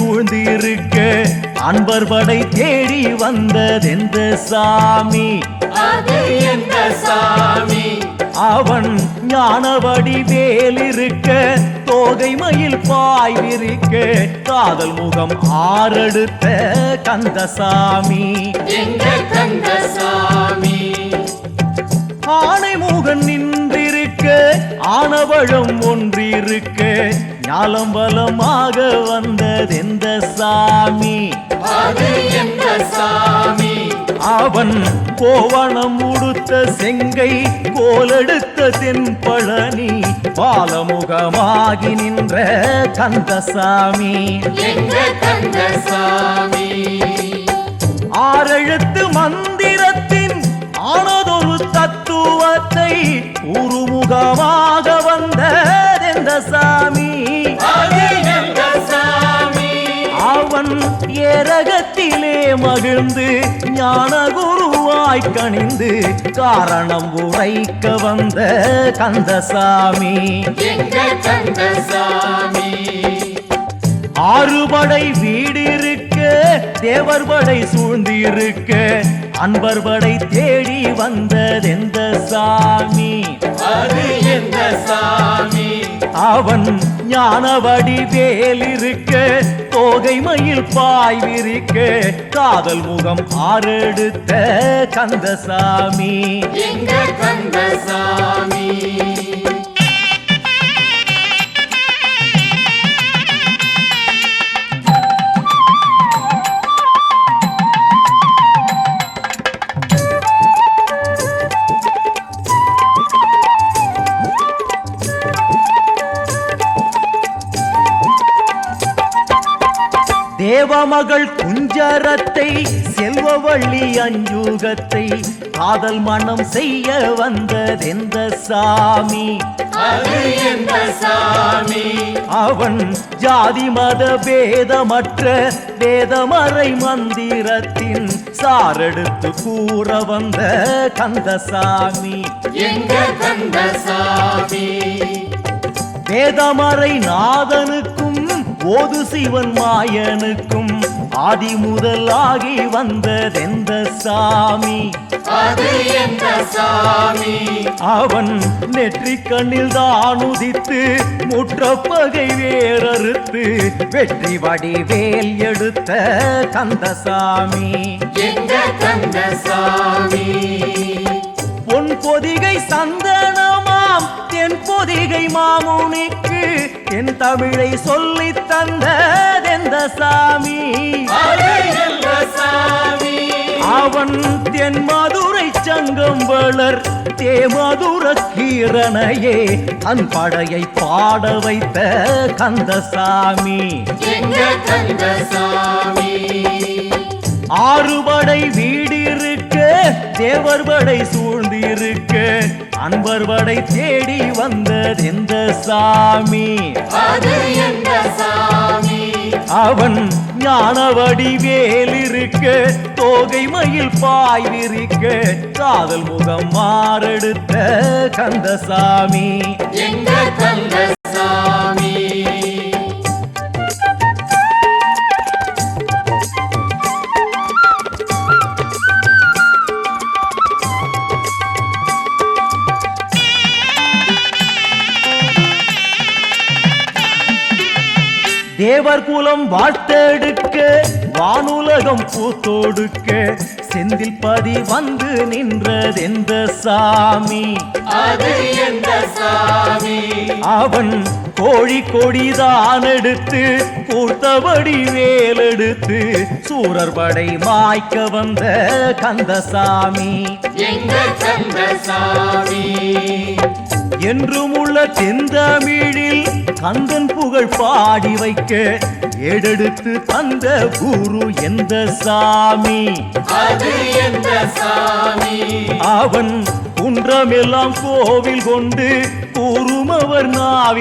சூழ்ந்திருக்க அன்பர் படை தேடி வந்ததெந்த சாமி? அது எந்த சாமி? அவன் ஞானவடி வேலிருக்க தோகை மயில் பாய் விரிக்க காதல் முகம் ஆறெடுத்த கந்தசாமி. எங்க கந்தசாமி? ஆனை முகன் நின்றிருக்க ஆனவழம் ஒன்றிருக்க ஞாலம் பலமாக வந்ததெந்த சாமி? அது எந்த சாமி? அவன் கோவணம் உடுத்த செங்கை கோலெடுத்த தென்பழனி பாலமுகமாகி நின்ற கந்தசாமி. எங்க கந்தசாமி? ஆறெழுத்து மந்திரத்தின் ஆனதொரு தத்துவத்தை உருமுகமாக வந்ததெந்த சாமி? அது எந்த சாமி? அவன் ஏரகத்திலே மகிழ்ந்து ஞான குருவாய் கணிந்து காரணம் உரைக்க வந்த கந்தசாமி. எங்க கந்தசாமி? ஆறுபடை வீடிருக்க தேவர் படை சூழ்ந்திருக்க அன்பர் படை தேடி வந்ததெந்த சாமி? அது எந்த சாமி? அவன் ஞானவடி வேலிருக்க தோகை மயில் பாய் விரிக்க காதல் முகம் ஆறெடுத்த கந்தசாமி. எங்க கந்தசாமி? தேவமகள் குஞ்சரத்தை செல்வவள்ளி அஞ்சுகத்தை காதல் மனம் செய்ய வந்ததெந்த சாமி? அது எந்த சாமி? அவன் ஜாதி மத பேதமற்ற வேதமறை மந்திரத்தின் சாரெடுத்து கூற வந்த கந்தசாமி. எங்க கந்தசாமி? வேதமறை நாதனுக்கும் ஓது சிவன் மாயனுக்கும் ஆதி முதலாகி வந்ததெந்த சாமி? அது எந்த சாமி? அவன் நெற்றி கண்ணில் தான் உதித்து முற்றப்பகை வேறறுத்து வெற்றி வடிவேல் எடுத்த கந்தசாமி. எங்க கந்தசாமி? பொன் பொதிகை சந்தனமாம் தென் பொதிகை மாமுனிக்கு என் தமிழை சொல்லி தந்ததெந்த சாமி? அது எந்த சாமி? அவன் தென் மதுரை சங்கம் வளர் தேமதுர கீரனையே தன் படையை பாட வைத்த கந்தசாமி. எங்க கந்தசாமி? ஆறுபடை வீடிருக்க தேவர் படை சூழ்ந்திருக்க அன்பர் படை தேடி வந்ததெந்த சாமி? அது எந்த சாமி? அவன் ஞானவடி வேலிருக்க தோகை மயில் பாய் விரிக்க காதல் முகம் மாறெடுத்த கந்தசாமி. எங்க கந்தசாமி? தேவர் குலம் வாழ்த்தெடுக்க வானுலகம் பூத்தொடுக்க செந்தில் பதி வந்து நின்றதெந்த சாமி? அது எந்த சாமி? அவன் கோழி கொடிதான் எடுத்து கூர்த்தபடி வேலெடுத்து சூரர் படை மாய்க்க வந்த கந்தசாமி. எங்க கந்தசாமி? என்றும் உள்ள தென்தமிழில் கந்தன் புகழ் பாடி வைக்க ஏடெடுத்து தந்த குரு எந்த சாமி? அது எந்த சாமி? அவன் குன்றமெல்லாம் கோவில் கொண்டு கூறுமவர் நாவில்